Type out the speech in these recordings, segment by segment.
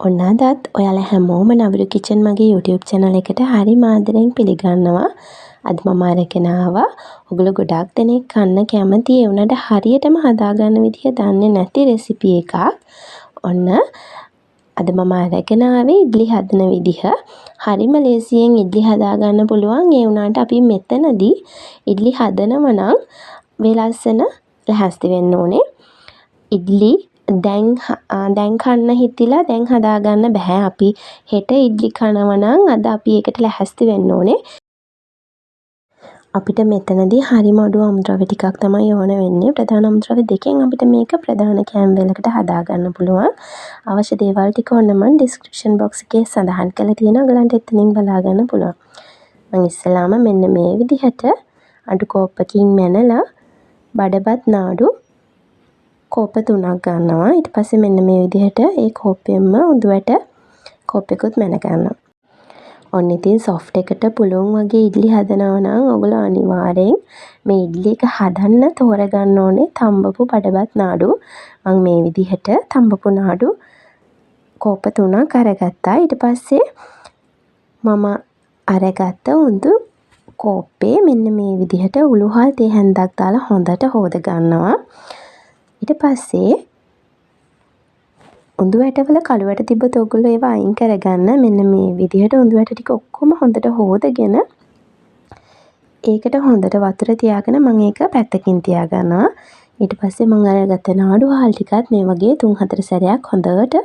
ඔන්න අදත් ඔයාලා හැමෝම නවිරු කිචන් මගේ YouTube channel එකට හරි ආදරෙන් පිළිගන්නවා. අද මම අරගෙන ආවා ඔයගොල්ලෝ ගොඩාක් දෙනෙක් කන්න කැමති ඒ උනට හරියටම හදාගන්න විදිහ දන්නේ නැති රෙසිපි එකක්. ඔන්න අද මම අරගෙන ආවේ ඉඩ්ලි හදන විදිහ. හරිම ලේසියෙන් ඉඩ්ලි හදාගන්න පුළුවන්. ඒ උනාට අපි මෙතනදී ඉඩ්ලි හදනවා නම් වෙලස්සන ලැහැස්ති වෙන්න ඕනේ. ඉඩ්ලි දැන් කන්න හිතිලා දැන් හදාගන්න බෑ. අපි හෙට ඉඩ්ලි කනවා නම් අද අපි ඒකට ලැහැස්ති වෙන්න ඕනේ. අපිට මෙතනදී හරිම අඩු අමුද්‍රව්‍ය ටිකක් තමයි ඕන වෙන්නේ. ප්‍රධාන අමුද්‍රව්‍ය දෙකෙන් අපිට මේක ප්‍රධාන කෑම වේලකට හදාගන්න පුළුවන්. අවශ්‍ය දේවල් ටික ඔන්න මම description box එකේ සඳහන් කරලා තියෙනවා. ඔයගලන්ට එතනින් බලා ගන්න පුළුවන්. මම ඉස්සලාම මෙන්න මේ විදිහට අඩු කෝප්පකින් මැනලා බඩබත් නාඩු කෝප 3ක් ගන්නවා. ඊට පස්සේ මෙන්න මේ විදිහට ඒ කෝප්පෙන්ම උඳුවට කෝප්පෙකුත් මැන ගන්නවා. ඔන්න ඉතින් සොෆ්ට් එකට පුළුවන් වගේ ඉඩ්ලි හදනවා නම් ඔයගොල්ලෝ අනිවාර්යෙන් මේ ඉඩ්ලි එක හදන්න තෝරගන්න ඕනේ තම්බපු බඩබත් නාඩු. මම මේ විදිහට තම්බපු නාඩු කෝප 3ක් අරගත්තා. ඊට පස්සේ මම අරගත්ත උඳු කෝප්පේ මෙන්න මේ විදිහට උළුහල් තේ හැන්දක් දාලා හොඳට හොද ගන්නවා. ඊට පස්සේ උඳු වැටවල කළු වැට තිබ්බොත් ඔයගොල්ලෝ ඒවා අයින් කරගන්න. මෙන්න මේ විදිහට උඳු වැට ටික ඔක්කොම හොඳට හොදගෙන ඒකට හොඳට වතුර තියාගෙන මම ඒක පැත්තකින් තියාගන්නවා. ඊට පස්සේ මම අරගත්ත නාඩු හාල් ටිකත් මේ වගේ 3-4 සැරයක් හොඳට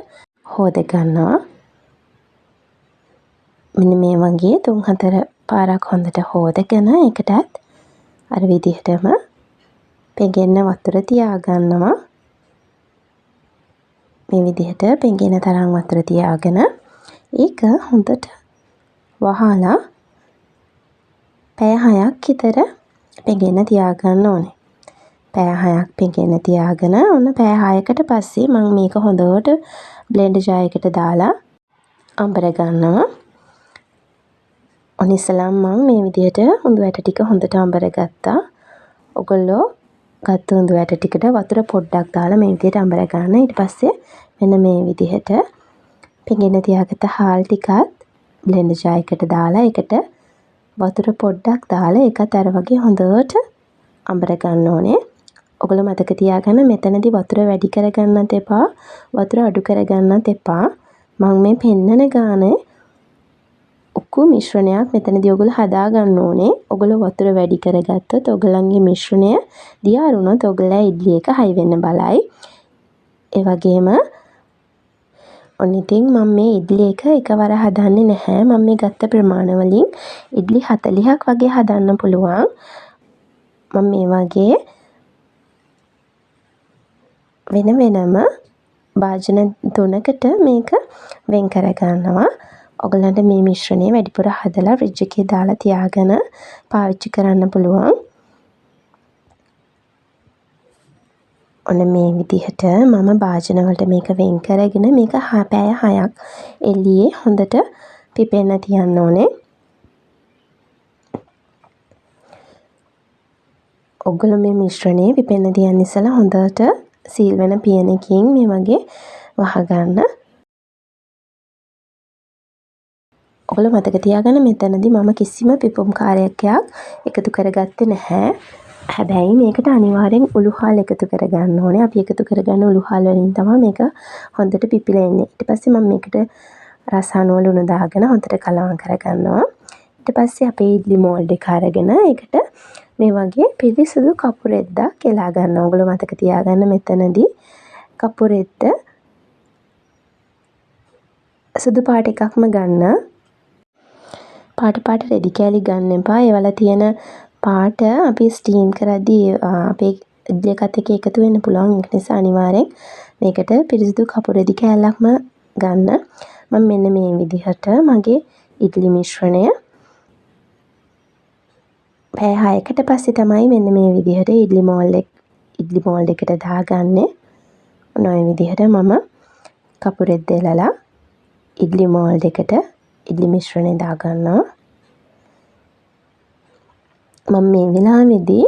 හොද ගන්නවා. මෙන්න මේ වගේ 3-4 පාරක් හොඳට හොදගෙන ඒකටත් අර විදිහටම පෙගෙන්න වතුර තියාගන්නවා. මේ විදිහට පෙඟෙන තරම් වතුර තියාගෙන ඒක හොඳට වහලා පැය 6ක් විතර පෙඟෙන්න තියාගන්න ඕනේ. පැය 6ක් පෙඟෙන්න තියාගෙන ඔන්න පැය 6කට පස්සේ මම මේක හොඳට බ්ලෙන්ඩර් ජාර් එකට දාලා අඹර ගන්නවා. ඔන්න ඉස්සෙල්ලාම මම මේ විදිහට උඳු වැට ටික හොඳට අඹර ගත්තා. ඔයගොල්ලෝ ගත්ත උඳු වැට ටිකට වතුර පොඩ්ඩක් දාලා මේ විදිහට අඹර ගන්න. ඊට පස්සේ මෙන්න මේ විදිහට පෙඟෙන්න තියාගත්ත හාල් ටිකත් බ්ලෙන්ඩර් ජාර් එකට දාලා ඒකට වතුර පොඩ්ඩක් දාලා ඒකත් අර වගේ හොඳට අඹර ගන්න ඕනේ. ඔයගොල්ලෝ මතක තියාගන්න මෙතනදී වතුර වැඩි කරගන්නත් එපා, වතුර අඩු කරගන්නත් එපා. මම මේ පෙන්නන ගානේ උකු මිශ්‍රණයක් මෙතනදී ඔයගොල්ලෝ හදා ගන්න ඕනේ. ඔයගොල්ලෝ වතුර වැඩි කරගත්තොත් ඔයගලන්ගේ මිශ්‍රණය දියාරු වුණොත් ඔයගොල්ලෝ ඉඩ්ලි එක හයි වෙන්න බලයි. ඒ වගේම ඔන්න ඉතින් මම මේ ඉඩ්ලි එක එකවර හදන්නේ නැහැ. මම මේ ගත්ත ප්‍රමාණ වලින් ඉඩ්ලි 40ක් වගේ හදන්න පුළුවන්. මම මේ වගේ වෙන වෙනම භාජන 3කට මේක වෙන් කර ගන්නවා. ඔයගලන්ට මේ මිශ්‍රණය වැඩිපුර හදලා ෆ්‍රිජ් එකේ දාලා තියාගෙන පාවිච්චි කරන්න පුළුවන්. ඔන්න මේ විදිහට මම භාජන වලට මේක වෙන් කරගෙන මේක පැය 6ක් එළියේ හොඳට පිපෙන්න තියන්න ඕනේ. ඔයගොල්ලෝ මේ මිශ්‍රණය පිපෙන්න තියන්න ඉස්සලා හොඳට සීල් වෙන පියනකින් මේ වගේ වහගන්න. ඔයගොල්ලෝ මතක තියාගන්න මෙතනදී මම කිසිම පිපුම් කාර්යයක් එකතු කරගත්තේ නැහැ. හැබැයි මේකට අනිවාර්යෙන් උළුහල් එකතු කරගන්න ඕනේ. අපි එකතු කරගන්න උළුහල් වලින් තමයි මේක හොඳට පිපිලා එන්නේ. ඊට පස්සේ මම මේකට රසායන ලුණු දාගෙන හොඳට කලවම් කරගන්නවා. ඊට පස්සේ අපේ ඉඩ්ලි මෝල්ඩ් එක අරගෙන ඒකට මේ වගේ පිරිසිදු කපුරෙද්දක් එලා ගන්නවා. ඔයගොල්ලෝ මතක තියාගන්න මෙතනදී කපුරෙද්ද සුදු පාට එකක්ම ගන්න. පාට රෙදි කෑලි ගන්න එපා. ඒවල තියෙන පාට අපි ස්ටීම් කරද්දී අපේ ඉඩ්ලි එකත් එක්ක එකතු වෙන්න පුළුවන්. ඒක නිසා අනිවාර්යෙන් මේකට පිරිසිදු කපුරෙදි කෑල්ලක්ම ගන්න. මම මෙන්න මේ විදිහට මගේ ඉඩ්ලි මිශ්‍රණය පැය 6කට පස්සේ තමයි මෙන්න මේ විදිහට ඉඩ්ලි මෝල්ඩ් එකට දාගන්නේ. ඔන්න ඔය විදිහට මම කපුරෙද්ද එලලා ඉඩ්ලි මෝල්ඩ් එකට ඉඩ්ලි මිශ්‍රණය දාගන්නවා. මම මේ වෙලාවේදී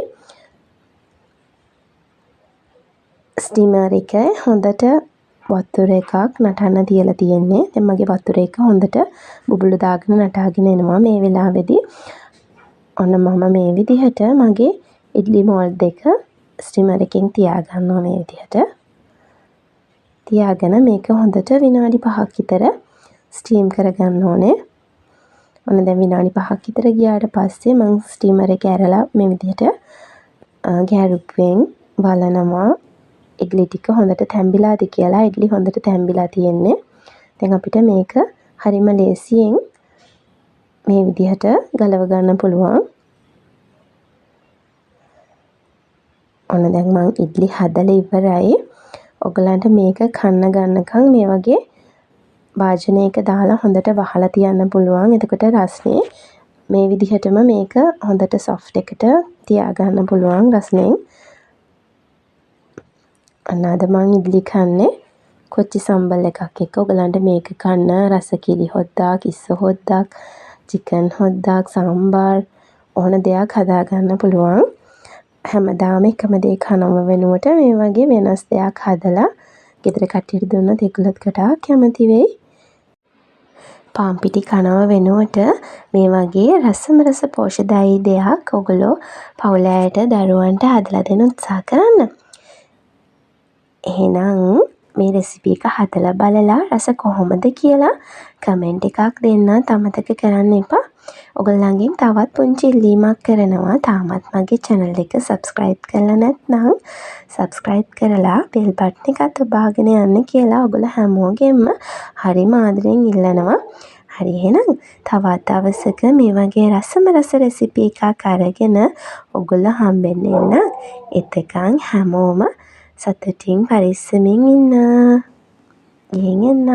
ස්ටිමර් එක හොඳට වතුර එකක් නටන්න තියලා තියෙන්නේ. දැන් මගේ වතුර එක හොඳට බුබුලු දාගෙන නටාගෙන එනවා මේ වෙලාවේදී. ඔන්න මම මේ විදිහට මගේ ඉඩ්ලි මෝල්ඩ් දෙක ස්ටිමර් එකෙන් තියාගන්නවා මේ විදිහට. තියාගෙන මේක හොඳට විනාඩි 5ක් විතර ස්ටීම් කරගන්න ඕනේ. ඔන්න දැන් විනාඩි 5ක් විතර ගියාට පස්සේ මම ස්ටීමර් එක ඇරලා මේ විදිහට ගැරුප්පෙන් බලනවා ඉඩ්ලි ටික හොඳට තැම්බිලාද කියලා. ඉඩ්ලි හොඳට තැම්බිලා තියෙන්නේ. දැන් අපිට මේක හරිම ලේසියෙන් මේ විදිහට ගලව ගන්න පුළුවන්. ඔන්න දැන් මම ඉඩ්ලි හදලා ඉවරයි. ඔයගලන්ට මේක කන්න ගන්නකම් මේ වගේ භාජනයක දාලා හොඳට වහලා තියන්න පුළුවන්. එතකොට රස්නේ මේ විදිහටම මේක හොඳට සොෆ්ට් එකට තියාගන්න පුළුවන් රස්නෙන්. අන්න අද මම ඉඩ්ලි කන්නේ කොච්චි සම්බල් එකක් එක්ක. ඔයගලන්ට මේක කන්න රස කිරි හොද්දක්, ඉස්ස හොද්දක්, චිකන් හොද්දක්, සම්බාර් ඕන දෙයක් හදාගන්න පුළුවන්. හැමදාම එකම දේ කනව වෙනුවට මේ වගේ වෙනස් දෙයක් හදලා ගෙදර කට්ටියට දුන්නොත් ඒගොල්ලොත් ගොඩාක් කැමති වෙයි. පාන් පිටි කනව වෙනුවට මේ වගේ රස පෝෂ්‍යදායී දෙයක් ඔයගොල්ලෝ පවුල අයට දරුවන්ට හදලා දෙන්න උත්සාහ කරන්න. එහෙනම් මේ රෙසිපි එක හදලා බලලා රස කොහොමද කියලා කමෙන්ට් එකක් දෙන්නත් අමතක කරන්න එපා. ඔයගොල්ලන්ගෙන් තවත් පුංචි ඉල්ලීමක් කරනවා. තාමත් මගේ channel එක subscribe කරලා නැත්නම් subscribe කරලා bell button එකත් ඔබාගෙන යන්න කියලා ඔයගොල්ලෝ හැමෝගෙම හරිම ආදරෙන් ඉල්ලනවා. හරි එහෙනම් තවත් දවසක මේ වගේ රස රෙසිපි එකක් අරගෙන ඔයගොල්ලෝ හම්බෙන්න එන්න. එතකන් හැමෝම සතුටින් පරිස්සමින් ඉන්න. ගිහින් එන්න.